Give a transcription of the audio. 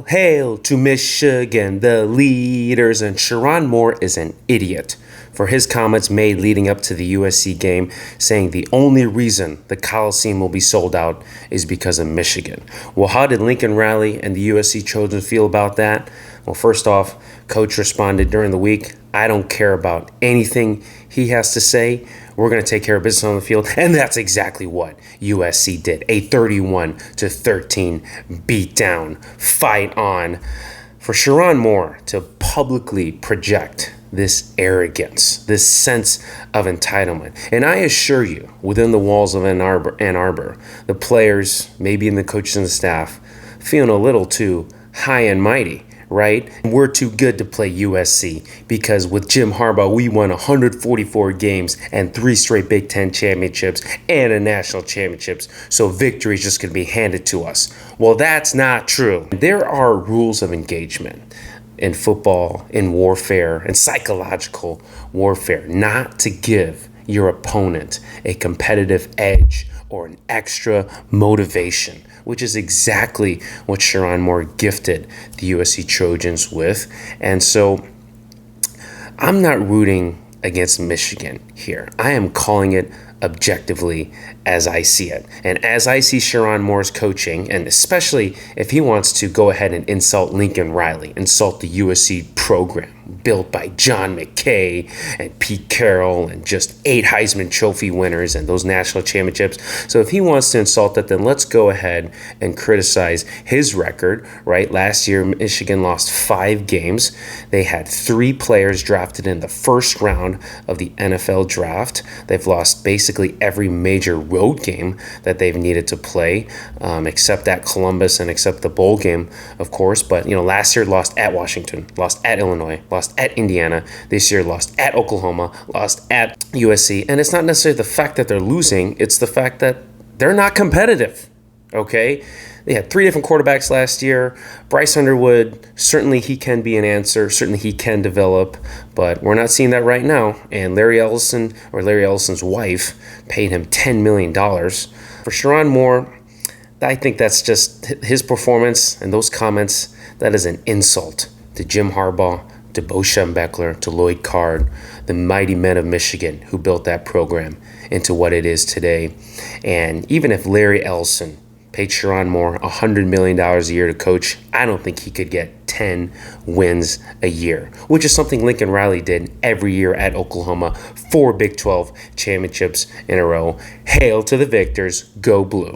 Hail to Michigan, the leaders, and Sherrone Moore is an idiot for his comments made leading up to the USC game, saying the only reason the Coliseum will be sold out is because of Michigan. Well, how did Lincoln Riley and the USC Trojans feel about that? Well, first off, Coach responded during the week, "I don't care about anything he has to say. We're going to take care of business on the field." And that's exactly what USC did. A 31-13 beatdown. Fight on. For Sherrone Moore to publicly project this arrogance, this sense of entitlement. And I assure you, within the walls of Ann Arbor, the players, maybe in the coaches and the staff, feeling a little too high and mighty. Right? We're too good to play USC because with Jim Harbaugh, we won 144 games and 3 straight Big Ten championships and a national championships. So victory is just going to be handed to us. Well, that's not true. There are rules of engagement in football, in warfare, and psychological warfare, not to give your opponent a competitive edge or an extra motivation, which is exactly what Sherrone Moore gifted the USC Trojans with. And so I'm not rooting against Michigan here. I am calling it objectively as I see it. And as I see Sherrone Moore's coaching, and especially if he wants to go ahead and insult Lincoln Riley, insult the USC program built by John McKay and Pete Carroll and just 8 Heisman Trophy winners and those national championships. So if he wants to insult that, then let's go ahead and criticize his record, right? Last year, Michigan lost 5 games. They had 3 players drafted in the first round of the NFL draft. They've lost basically every major road game that they've needed to play, except at Columbus and except the bowl game, of course. But, last year lost at Washington, lost at Illinois, lost at Indiana. This year lost at Oklahoma, lost at USC. And it's not necessarily the fact that they're losing, it's the fact that they're not competitive, okay? They had 3 different quarterbacks last year. Bryce Underwood, certainly he can be an answer. Certainly he can develop, but we're not seeing that right now. And Larry Ellison's wife, paid him $10 million. For Sherrone Moore, I think that's just his performance and those comments. That is an insult to Jim Harbaugh, to Schembechler, to Lloyd Carr, the mighty men of Michigan who built that program into what it is today. And even if Larry Ellison paid Sherrone Moore $100 million a year to coach, I don't think he could get 10 wins a year, which is something Lincoln Riley did every year at Oklahoma, 4 Big 12 championships in a row. Hail to the victors, go blue.